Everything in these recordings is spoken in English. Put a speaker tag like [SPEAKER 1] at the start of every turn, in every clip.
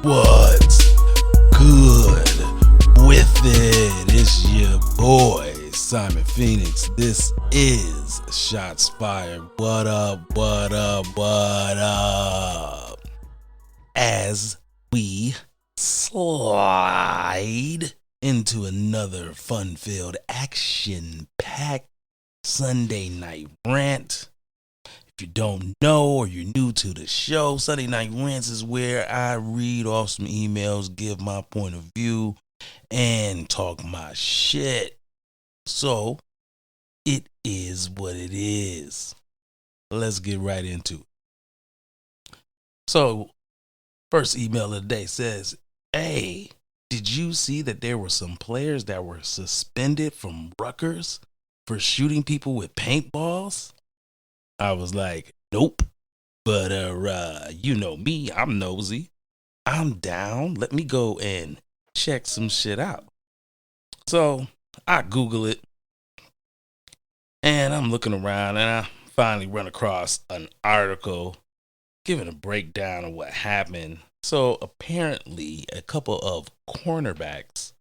[SPEAKER 1] What's good with it? It's your boy, Simon Phoenix. This is Shots Fired. What up, what up, what up? As we slide into another fun-filled, action-packed Sunday night rant. If you don't know or you're new to the show, Sunday Night Rants is where I read off some emails, give my point of view, and talk my shit. So, it is what it is. Let's get right into it. So, first email of the day says, hey, did you see that there were some players that were suspended from Rutgers for shooting people with paintballs? I was like, nope. But you know me, I'm nosy. I'm down. Let me go and check some shit out. So I Google it, and I'm looking around, and I finally run across an article giving a breakdown of what happened. So apparently a couple of cornerbacks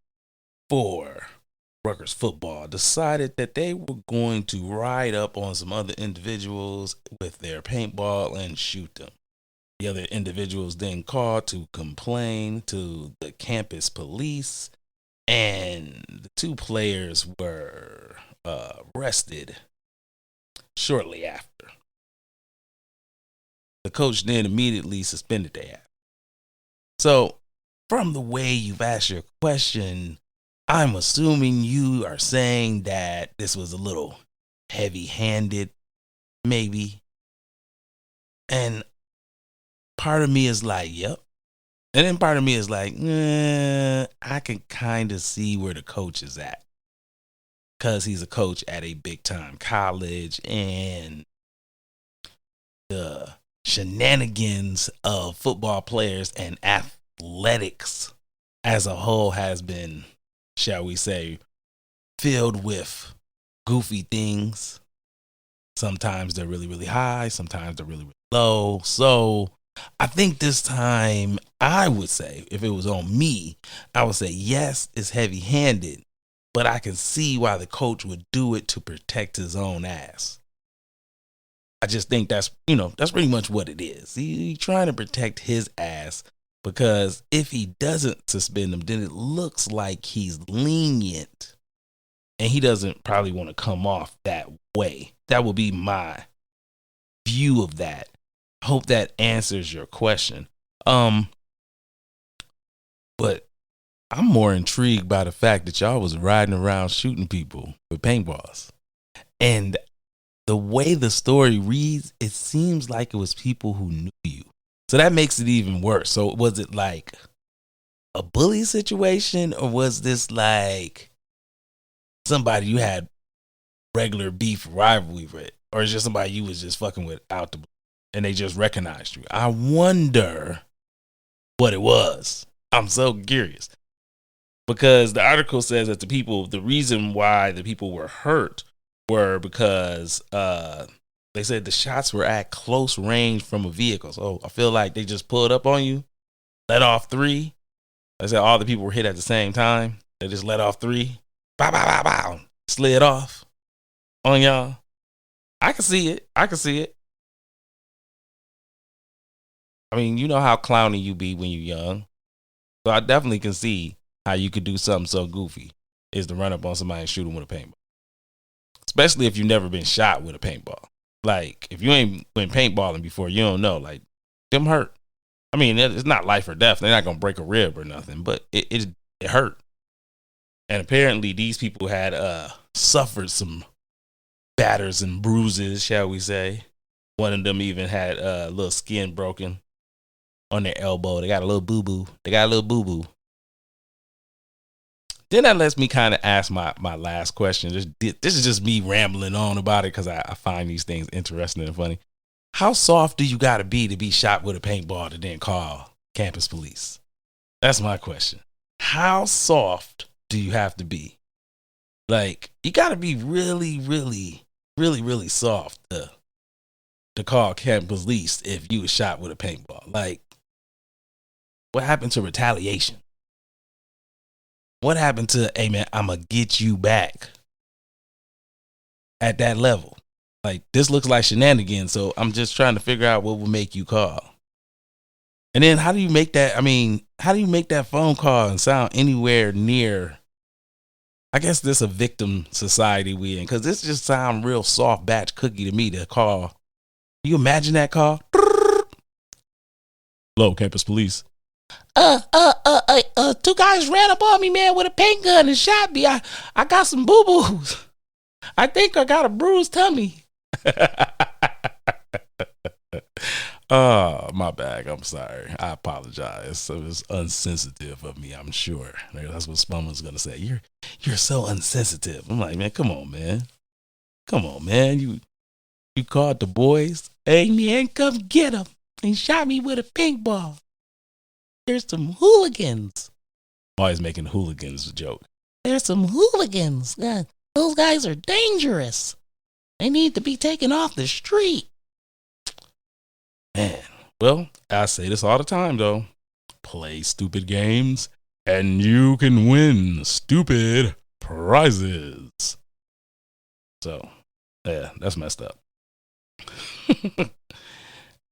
[SPEAKER 1] for Rutgers football decided that they were going to ride up on some other individuals with their paintball and shoot them. The other individuals then called to complain to the campus police, and the two players were arrested shortly after. The coach then immediately suspended their ass. So, from the way you've asked your question, I'm assuming you are saying that this was a little heavy-handed, maybe. And part of me is like, yep. And then part of me is like, I can kind of see where the coach is at. Because he's a coach at a big-time college, and the shenanigans of football players and athletics as a whole has been, shall we say, filled with goofy things. Sometimes they're really, really high. Sometimes they're really, really low. So I think this time I would say, if it was on me, I would say, yes, it's heavy-handed, but I can see why the coach would do it to protect his own ass. I just think that's pretty much what it is. He's trying to protect his ass, because if he doesn't suspend him, then it looks like he's lenient, and he doesn't probably want to come off that way. That will be my view of that. I hope that answers your question. But I'm more intrigued by the fact that y'all was riding around shooting people with paintballs. And the way the story reads, it seems like it was people who knew you. So that makes it even worse. So was it like a bully situation, or was this like somebody you had regular beef rivalry with, or is just somebody you was just fucking with out the blue and they just recognized you? I wonder what it was. I'm so curious, because the article says that the reason why the people were hurt were because they said the shots were at close range from a vehicle. So I feel like they just pulled up on you, let off three. They said all the people were hit at the same time. They just let off three. Bow, bow, bow, bow. Slid off on y'all. I can see it. I mean, you know how clowny you be when you're young. So I definitely can see how you could do something so goofy is to run up on somebody and shoot them with a paintball. Especially if you've never been shot with a paintball. Like, if you ain't been paintballing before, you don't know. Like, them hurt. I mean, it's not life or death. They're not going to break a rib or nothing, but it hurt. And apparently these people had suffered some batters and bruises, shall we say. One of them even had a little skin broken on their elbow. They got a little boo-boo. Then that lets me kind of ask my last question. This is just me rambling on about it because I find these things interesting and funny. How soft do you got to be shot with a paintball to then call campus police? That's my question. How soft do you have to be? Like, you got to be really, really, really, really soft to call campus police if you was shot with a paintball. Like, What happened to retaliation? What happened to, hey man, I'm going to get you back at that level? Like, this looks like shenanigans, so I'm just trying to figure out what will make you call. And then how do you make that? I mean, how do you make that phone call and sound anywhere near? I guess this a victim society we in, because this just sound real soft batch cookie to me to call. Can you imagine that call? Hello, campus police. Two guys ran up on me, man, with a paint gun and shot me. I got some boo-boos. I think I got a bruised tummy. Oh, my bad. I'm sorry. I apologize. It was unsensitive of me, I'm sure. That's what Spumman's gonna say. You're so unsensitive. I'm like, man, come on, man. Come on, man. You called the boys. Hey, man, come get them. They shot me with a pink ball. There's some hooligans. Always making hooligans a joke. There's some hooligans. Those guys are dangerous. They need to be taken off the street. Man, well, I say this all the time, though. Play stupid games, and you can win stupid prizes. So, yeah, that's messed up.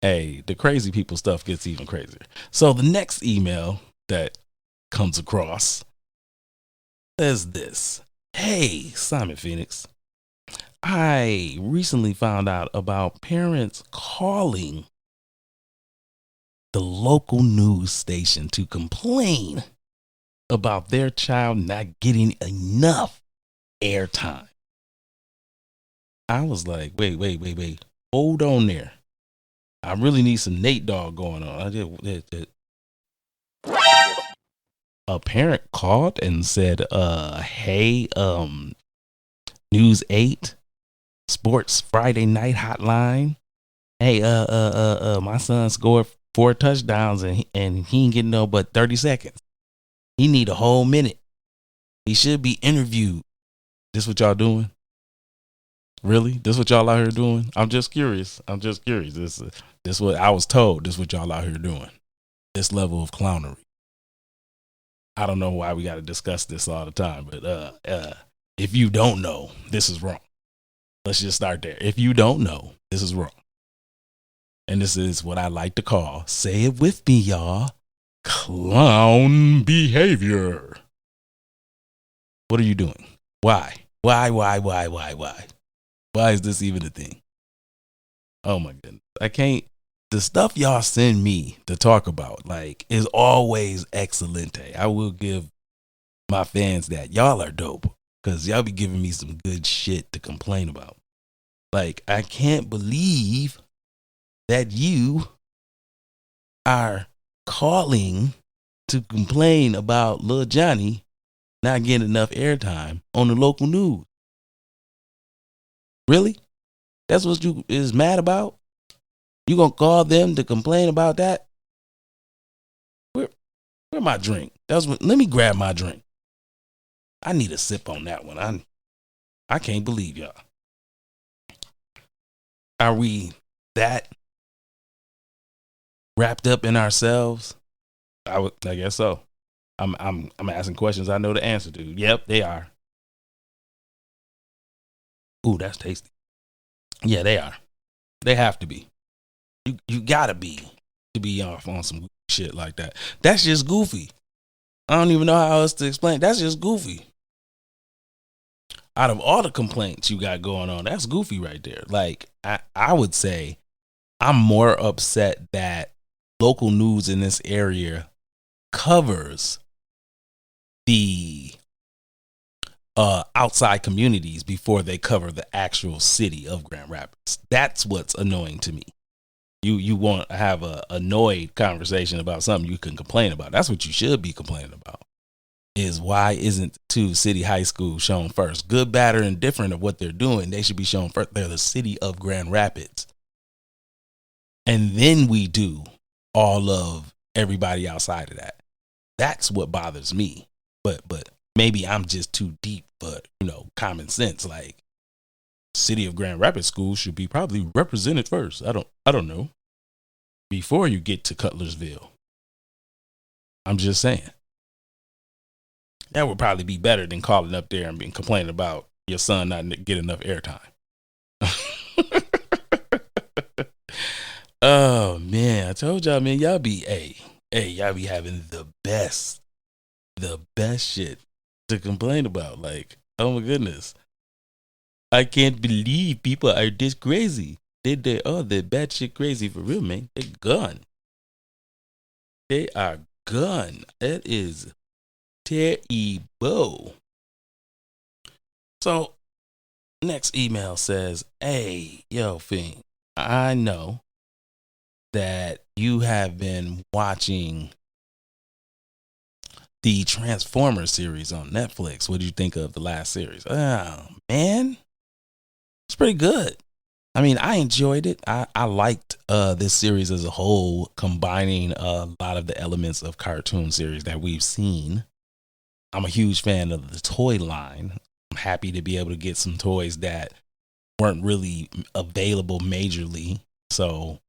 [SPEAKER 1] Hey, the crazy people stuff gets even crazier. So the next email that comes across says this. Hey, Simon Phoenix. I recently found out about parents calling the local news station to complain about their child not getting enough airtime. I was like, wait. Hold on there. I really need some Nate Dogg going on. A parent called and said, hey, News 8 Sports Friday Night Hotline. Hey, my son scored 4 touchdowns and he ain't getting no but 30 seconds. He need a whole minute. He should be interviewed. This what y'all doing? Really? This what y'all out here doing? I'm just curious. This what I was told. This what y'all out here doing. This level of clownery. I don't know why we got to discuss this all the time, but if you don't know, this is wrong. Let's just start there. If you don't know, this is wrong. And this is what I like to call, say it with me, y'all, clown behavior. What are you doing? Why? Why? Why is this even a thing? Oh my goodness. I can't. The stuff y'all send me to talk about, like, is always excelente. I will give my fans that. Y'all are dope because y'all be giving me some good shit to complain about. Like, I can't believe that you are calling to complain about Lil Johnny not getting enough airtime on the local news. Really? That's what you is mad about? You gonna call them to complain about that? Where my drink? Let me grab my drink. I need a sip on that one. I can't believe y'all. Are we that wrapped up in ourselves? I guess so. I'm asking questions I know the answer to. Yep, they are. Ooh, that's tasty. Yeah, they are. They have to be. You gotta be to be off on some shit like that. That's just goofy. I don't even know how else to explain. That's just goofy. Out of all the complaints you got going on, that's goofy right there. Like, I would say I'm more upset that local news in this area covers the outside communities before they cover the actual city of Grand Rapids. That's what's annoying to me. You want to have a annoyed conversation about something you can complain about. That's what you should be complaining about. Is why isn't two city high schools shown first? Good, bad, or indifferent of what they're doing, they should be shown first. They're the city of Grand Rapids. And then we do all of everybody outside of that. That's what bothers me. But maybe I'm just too deep for, common sense. Like, city of Grand Rapids schools should be probably represented first. I don't know. Before you get to Cutlersville. I'm just saying. That would probably be better than calling up there and being complaining about your son not getting enough airtime. Oh man, I told y'all, man, y'all be y'all be having the best shit to complain about. Like, oh my goodness, I can't believe people are this crazy. They're bad shit crazy for real, man. They're gone. They are gone. That is terrible. So, next email says, "Hey, yo, Fing, I know that you have been watching the Transformers series on Netflix. What did you think of the last series?" Oh, man, it's pretty good. I mean, I enjoyed it. I liked this series as a whole, combining a lot of the elements of cartoon series that we've seen. I'm a huge fan of the toy line. I'm happy to be able to get some toys that weren't really available majorly. So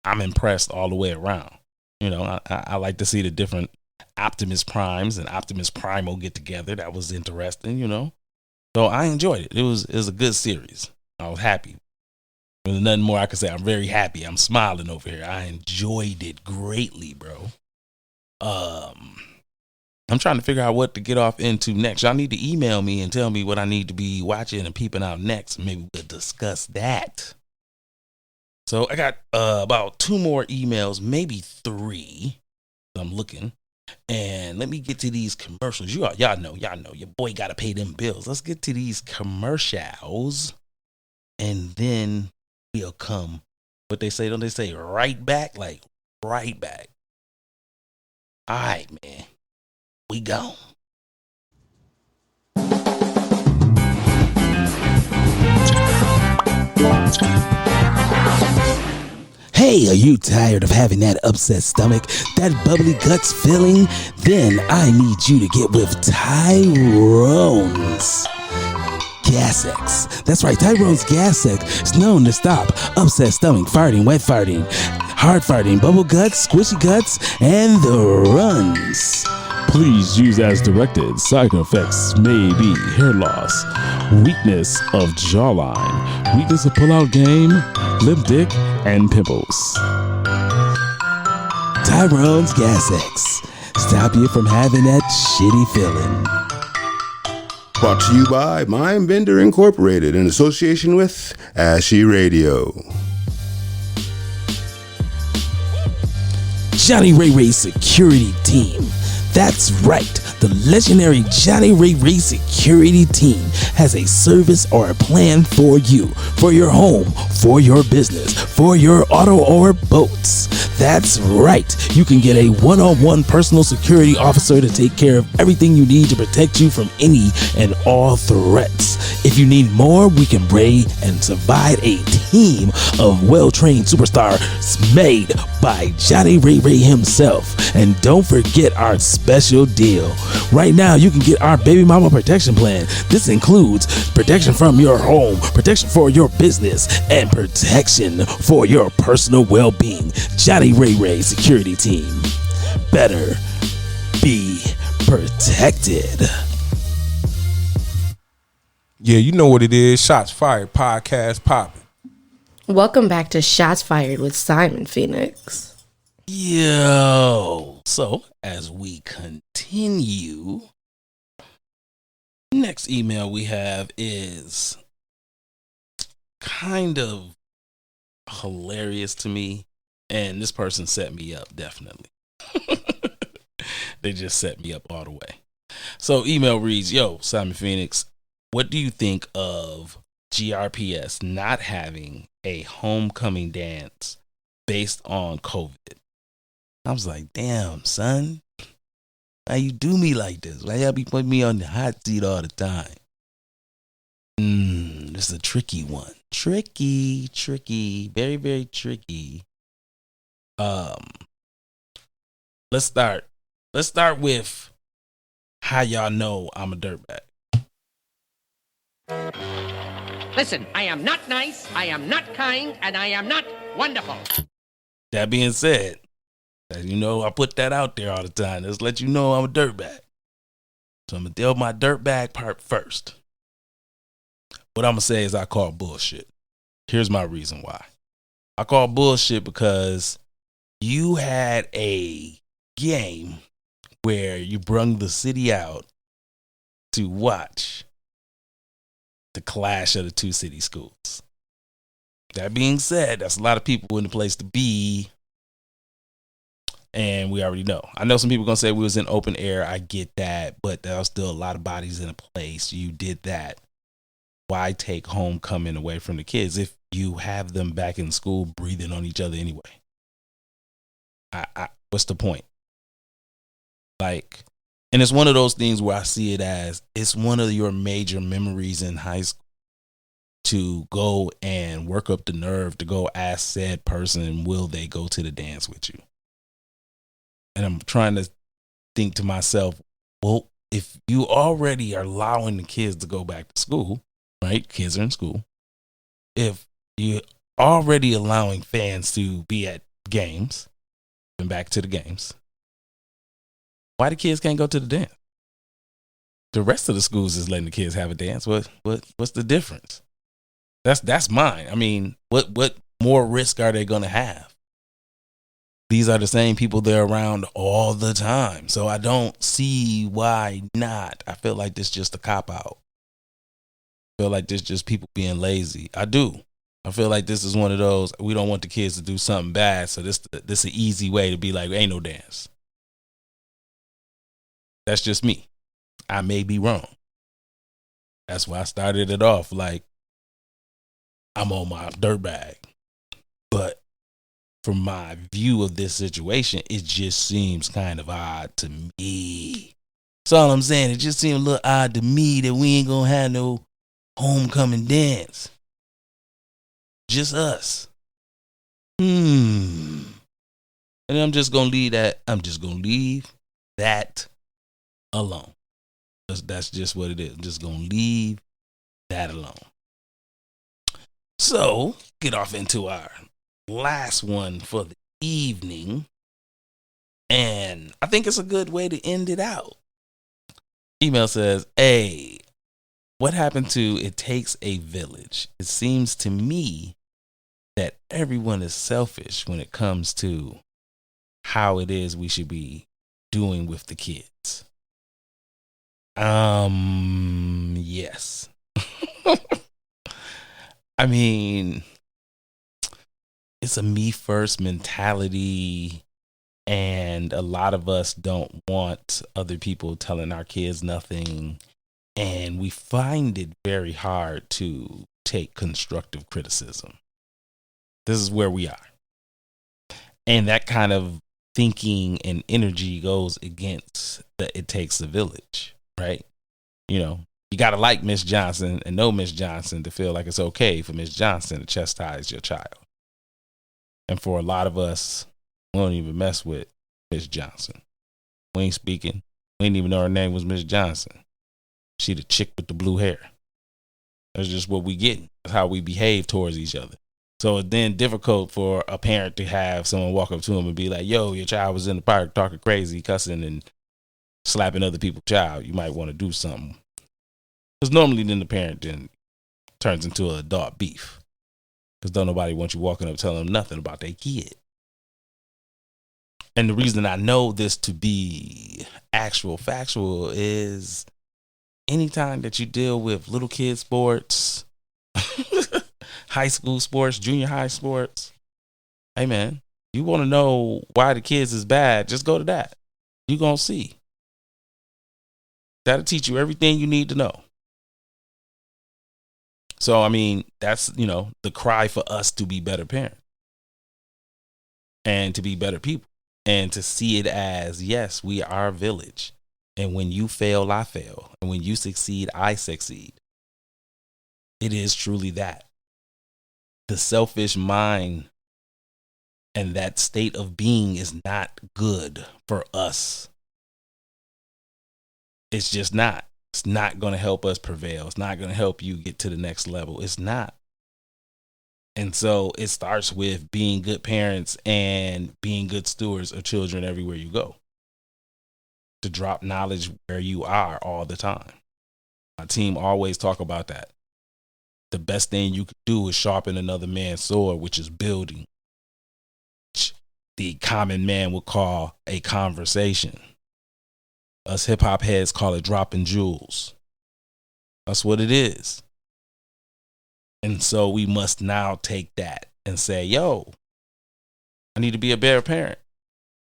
[SPEAKER 1] I'm impressed all the way around. You know, I like to see the different Optimus Primes and Optimus Primal get together. That was interesting, you know. So I enjoyed it. It was a good series. I was happy. There's nothing more I can say. I'm very happy. I'm smiling over here. I enjoyed it greatly, bro. I'm trying to figure out what to get off into next. Y'all need to email me and tell me what I need to be watching and peeping out next. Maybe we'll discuss that. So I got about 2 more emails, maybe 3. I'm looking. And let me get to these commercials. Y'all know, your boy got to pay them bills. Let's get to these commercials. And then we'll come. What they say, don't they say right back? Like, right back. All right, man. We go. Hey, are you tired of having that upset stomach, that bubbly guts feeling? Then I need you to get with Tyrone's Gas X. That's right, Tyrone's Gas X is known to stop upset stomach, farting, wet farting, hard farting, bubble guts, squishy guts, and the runs. Please use as directed. Side effects may be hair loss, weakness of jawline, weakness of pull-out game, lip dick, and pimples. Tyrone's Gas X. Stop you from having that shitty feeling.
[SPEAKER 2] Brought to you by Mind Bender Incorporated in association with Ashy Radio.
[SPEAKER 1] Johnny Ray Ray's security team. That's right, the legendary Johnny Ray Ray security team has a service or a plan for you, for your home, for your business, for your auto or boats. That's right, you can get a one-on-one personal security officer to take care of everything you need to protect you from any and all threats. If you need more, we can bring and provide a team of well-trained superstars made by Johnny Ray Ray himself. And don't forget our special deal. Right now, you can get our baby mama protection plan. This includes protection from your home, protection for your business, and protection for your personal well-being. Johnny Ray Ray security team. Better be protected.
[SPEAKER 3] Yeah, you know what it is. Shots Fired podcast popping.
[SPEAKER 4] Welcome back to Shots Fired with Simon Phoenix.
[SPEAKER 1] Yo, so as we continue, next email we have is kind of hilarious to me, and this person set me up, definitely. They just set me up all the way. So email reads, yo, Simon Phoenix, what do you think of GRPS not having a homecoming dance based on COVID? I was like, damn, son. Why you do me like this? Why y'all be putting me on the hot seat all the time? This is a tricky one. Tricky. Very, very tricky. Let's start with how y'all know I'm a dirtbag.
[SPEAKER 5] Listen, I am not nice, I am not kind, and I am not wonderful.
[SPEAKER 1] That being said, As you know, I put that out there all the time. Just let you know I'm a dirtbag. So I'm going to deal with my dirtbag part first. What I'm going to say is I call bullshit. Here's my reason why. I call bullshit because you had a game where you brung the city out to watch the clash of the two city schools. That being said, that's a lot of people in the place to be. And we already know. I know some people are going to say we was in open air. I get that. But there was still a lot of bodies in a place. You did that. Why take homecoming away from the kids if you have them back in school breathing on each other anyway? What's the point? Like, and it's one of those things where I see it as it's one of your major memories in high school to go and work up the nerve to go ask said person, will they go to the dance with you? And I'm trying to think to myself, well, if you already are allowing the kids to go back to school, right? Kids are in school. If you're already allowing fans to be at games and back to the games, why the kids can't go to the dance? The rest of the schools is letting the kids have a dance. What's the difference? That's mine. I mean, what more risk are they going to have? These are the same people they're around all the time. So I don't see why not. I feel like this is just a cop-out. I feel like this is just people being lazy. I do. I feel like this is one of those, we don't want the kids to do something bad, so this is an easy way to be like, ain't no dance. That's just me. I may be wrong. That's why I started it off like I'm on my dirtbag. But from my view of this situation, it just seems kind of odd to me. That's all I'm saying. It just seems a little odd to me that we ain't gonna have no homecoming dance. Just us. And I'm just gonna leave that. I'm just gonna leave that alone. That's just what it is. I'm just gonna leave that alone. So get off into our last one for the evening, and I think it's a good way to end it out. Email says, hey, what happened to it takes a village? It seems to me that everyone is selfish when it comes to how it is we should be doing with the kids. Yes. I mean, it's a me first mentality, and a lot of us don't want other people telling our kids nothing, and we find it very hard to take constructive criticism. This is where we are, and that kind of thinking and energy goes against the it takes a village, right? You know, you got to like Miss Johnson and know Miss Johnson to feel like it's okay for Miss Johnson to chastise your child. And for a lot of us, we don't even mess with Miss Johnson. We ain't speaking. We didn't even know her name was Miss Johnson. She the chick with the blue hair. That's just what we get. That's how we behave towards each other. So it's then difficult for a parent to have someone walk up to him and be like, yo, your child was in the park talking crazy, cussing and slapping other people's child. You might want to do something. Because normally then the parent then turns into an adult beef. Because don't nobody want you walking up telling them nothing about their kid. And the reason I know this to be factual is anytime that you deal with little kid sports, high school sports, junior high sports, hey man, you want to know why the kids is bad, just go to that. You're going to see. That'll teach you everything you need to know. So, I mean, that's, the cry for us to be better parents and to be better people and to see it as, yes, we are a village. And when you fail, I fail. And when you succeed, I succeed. It is truly that. The selfish mind and that state of being is not good for us. It's just not. It's not going to help us prevail. It's not going to help you get to the next level. It's not. And so it starts with being good parents and being good stewards of children everywhere you go. To drop knowledge where you are all the time. My team always talk about that. The best thing you can do is sharpen another man's sword, which is building. Which the common man would call a conversation. Us hip hop heads call it dropping jewels. That's what it is. And so we must now take that and say, yo, I need to be a better parent.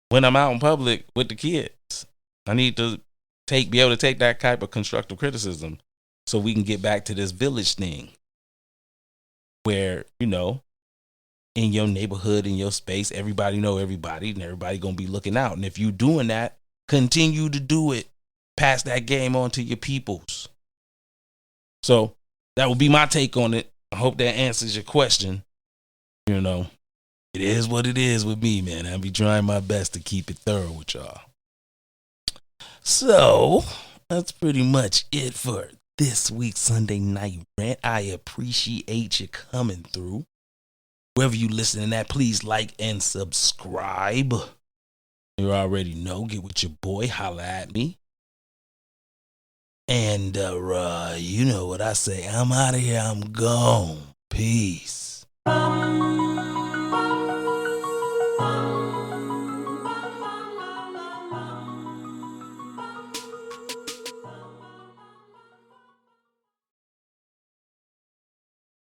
[SPEAKER 1] When I'm out in public with the kids, I need to be able to take that type of constructive criticism so we can get back to this village thing where, you know, in your neighborhood, in your space, everybody know everybody and everybody going to be looking out. And if you're doing that, continue to do it. Pass that game on to your peoples. So that would be my take on it. I hope that answers your question. You know, it is what it is with me, man. I'll be trying my best to keep it thorough with y'all. So that's pretty much it for this week's Sunday Night Rant. I appreciate you coming through. Wherever you listening at, please like and subscribe. You already know, get with your boy, holla at me. And you know what I say, I'm out of here, I'm gone. Peace.